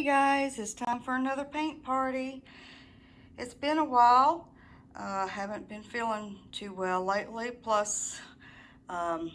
guys, it's time for another paint party. It's been a while. Haven't been feeling too well lately. Plus, it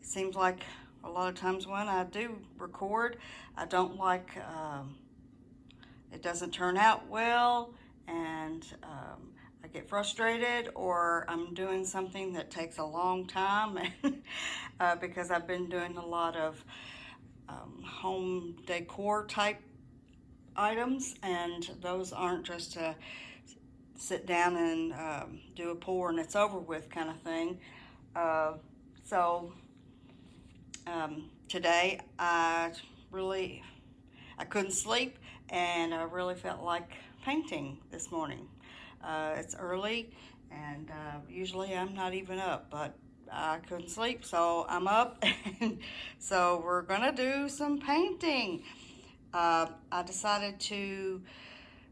seems like a lot of times when I do record, I don't like, it doesn't turn out well, and I get frustrated, or I'm doing something that takes a long time because I've been doing a lot of home decor type items, and those aren't just to sit down and do a pour and it's over with kind of thing. So today I couldn't sleep, and I really felt like painting this morning. It's early, and usually I'm not even up, but I couldn't sleep, so I'm up. And so we're gonna do some painting. I decided to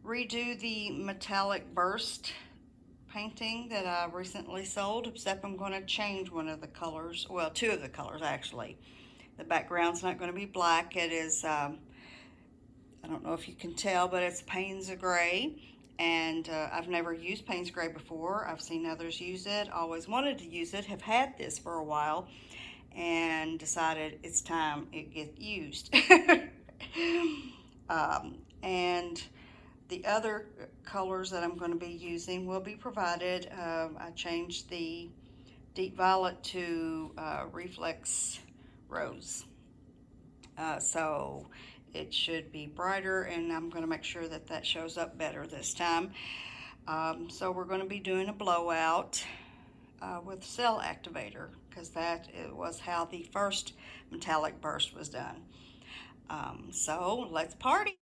redo the metallic burst painting that I recently sold, except I'm going to change one of the colors, well, two of the colors actually. The background's not going to be black. It is, I don't know if you can tell, but it's Paynes Gray, and I've never used Paynes Gray before. I've seen others use it, always wanted to use it, have had this for a while, and decided it's time it get used. And the other colors that I'm going to be using will be provided. I changed the deep violet to Reflex rose. So it should be brighter, and I'm going to make sure that that shows up better this time. So we're going to be doing a blowout with cell activator, because that was how the first metallic burst was done. So let's party.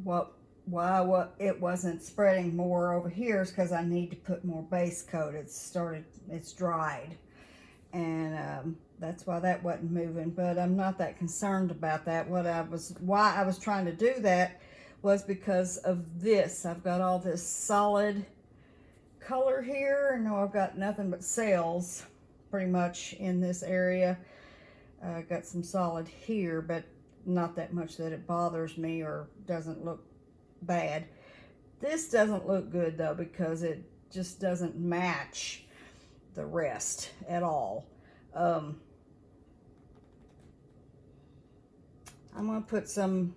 why it wasn't spreading more over here is because I need to put more base coat. It's dried, and that's why that wasn't moving. But I'm not that concerned about that. Why I was trying to do that was because of this. I've got all this solid color here, and I've got nothing but cells pretty much in this area. I got some solid here, but not that much that it bothers me or doesn't look bad. This doesn't look good though, because it just doesn't match the rest at all. I'm gonna put some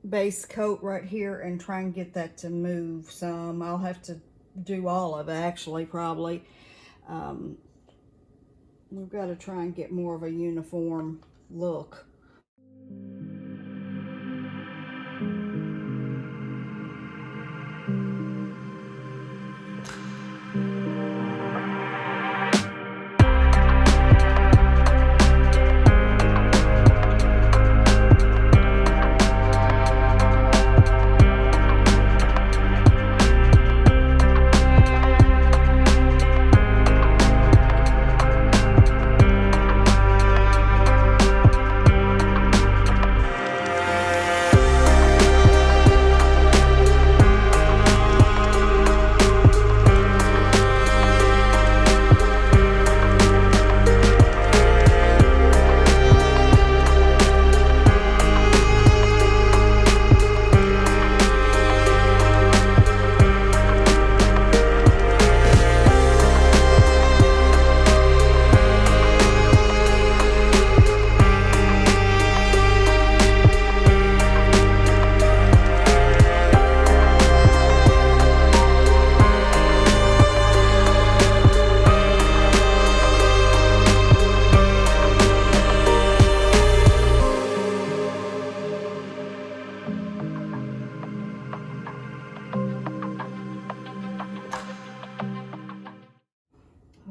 base coat right here and try and get that to move some. I'll have to do all of it actually, probably. We've got to try and get more of a uniform look.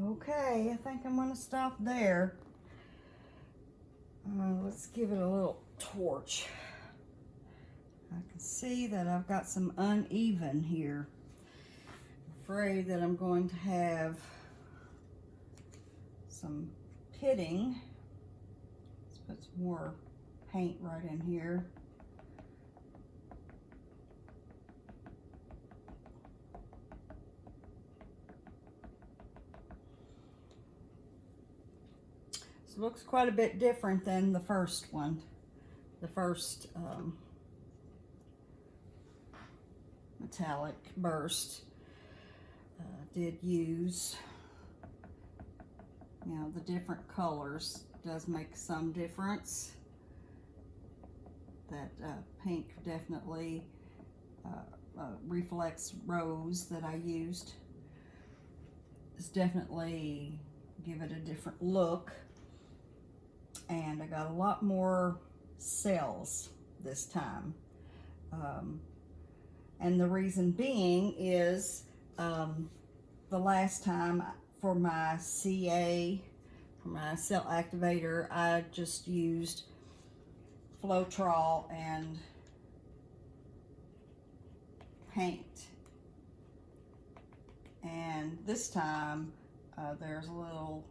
Okay, I think I'm gonna stop there. Let's give it a little torch. I can see that I've got some uneven here. I'm afraid that I'm going to have some pitting. Let's put some more paint right in here. This looks quite a bit different than the first one. The first metallic burst did use, you know, the different colors does make some difference. That pink definitely, Reflex rose that I used is definitely give it a different look. And I got a lot more cells this time. And the reason being is the last time for my CA, for my cell activator, I just used Floetrol and paint. And this time there's a little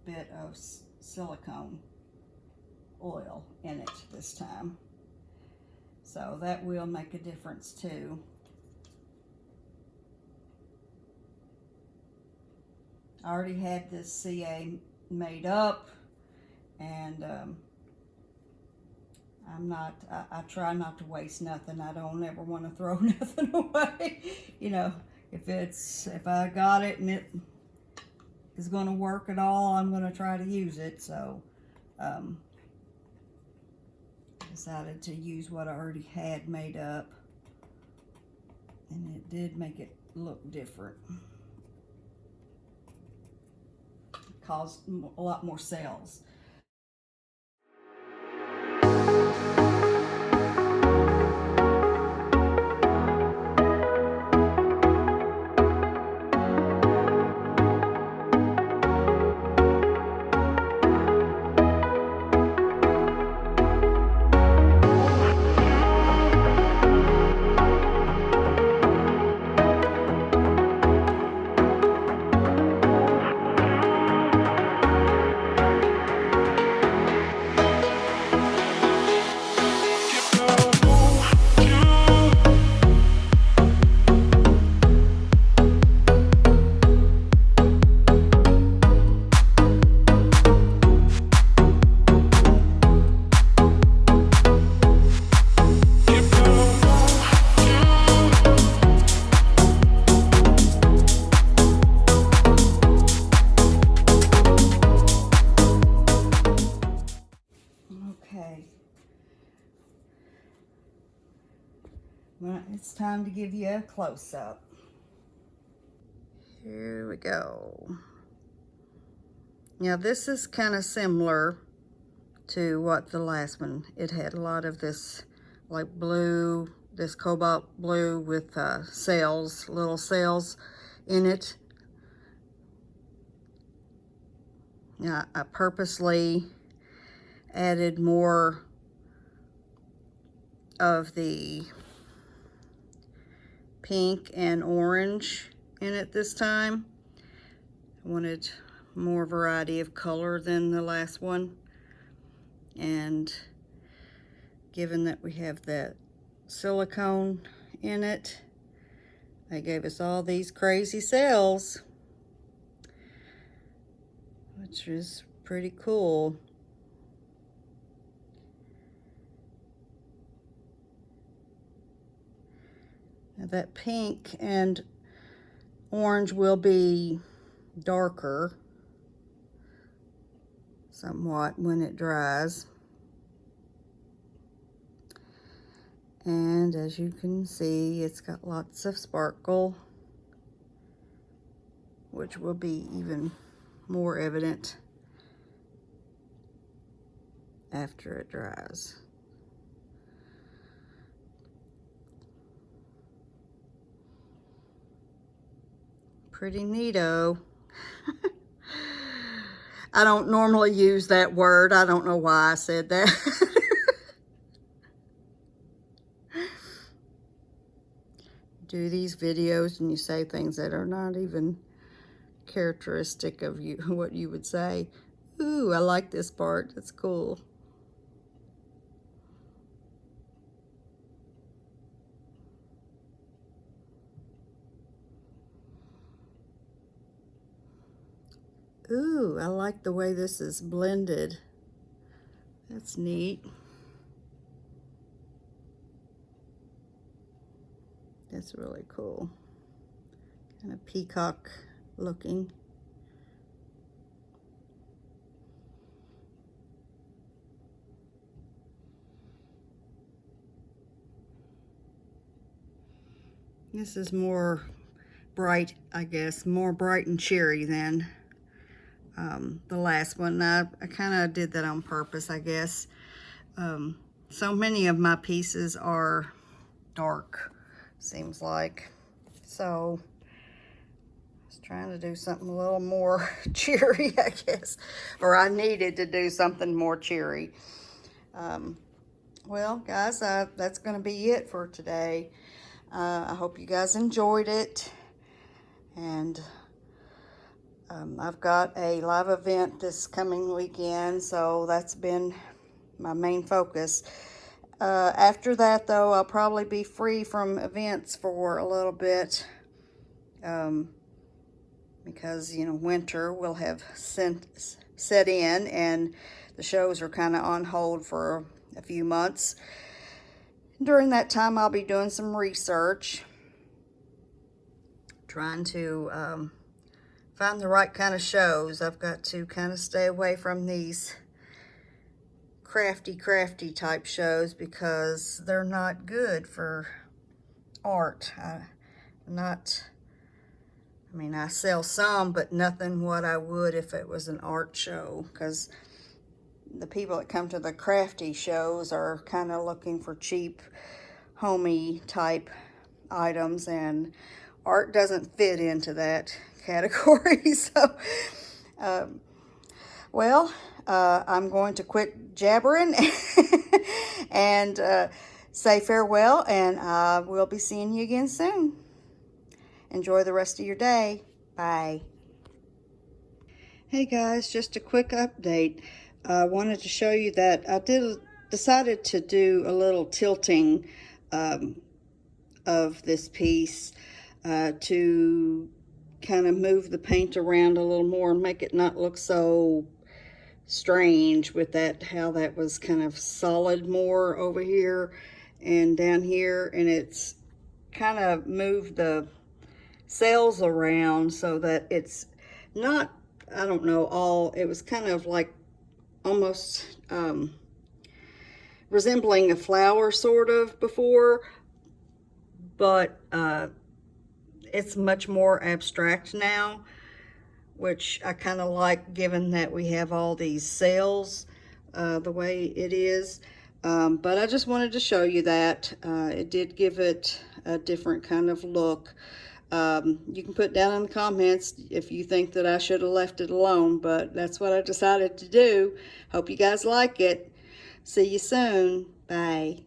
bit of silicone oil in it this time. So that will make a difference too. I already had this CA made up, and I try not to waste nothing. I don't ever want to throw nothing away. You know, if I got it and it is going to work at all, I'm going to try to use it. So decided to use what I already had made up, and it did make it look different. It caused a lot more cells. it's time to give you a close-up. Here we go. Now this is kind of similar to what the last one, it had a lot of this like blue, this cobalt blue with cells, little cells in it. Now I purposely added more of the pink and orange in it this time. I wanted more variety of color than the last one, and given that we have that silicone in it, they gave us all these crazy cells, which is pretty cool. Now that pink and orange will be darker somewhat when it dries. And as you can see, it's got lots of sparkle, which will be even more evident after it dries. Pretty neato. I don't normally use that word. I don't know why I said that. Do these videos and you say things that are not even characteristic of you, what you would say. Ooh, I like this part. That's cool. Ooh, I like the way this is blended. That's neat. That's really cool. Kind of peacock looking. This is more bright, I guess, more bright and cherry than the last one. I kind of did that on purpose, I guess. So many of my pieces are dark, seems like. So I was trying to do something a little more cheery, I guess. Or I needed to do something more cheery. Well, guys, that's going to be it for today. I hope you guys enjoyed it. And I've got a live event this coming weekend, so that's been my main focus. After that, though, I'll probably be free from events for a little bit, because, you know, winter will have set in, and the shows are kind of on hold for a few months. During that time, I'll be doing some research, trying to find the right kind of shows. I've got to kind of stay away from these crafty type shows because they're not good for art. I mean, I sell some, but nothing what I would if it was an art show, because the people that come to the crafty shows are kind of looking for cheap, homey type items, and art doesn't fit into that category. So, well, I'm going to quit jabbering and say farewell, and I will be seeing you again soon. Enjoy the rest of your day. Bye. Hey guys, just a quick update. I wanted to show you that I decided to do a little tilting of this piece to kind of move the paint around a little more and make it not look so strange with that, how that was kind of solid more over here and down here, and it's kind of moved the cells around so that it's not, I don't know, it was kind of like almost resembling a flower sort of before, but it's much more abstract now, which I kind of like, given that we have all these cells the way it is. But I just wanted to show you that. It did give it a different kind of look. You can put down in the comments if you think that I should have left it alone, but that's what I decided to do. Hope you guys like it. See you soon. Bye.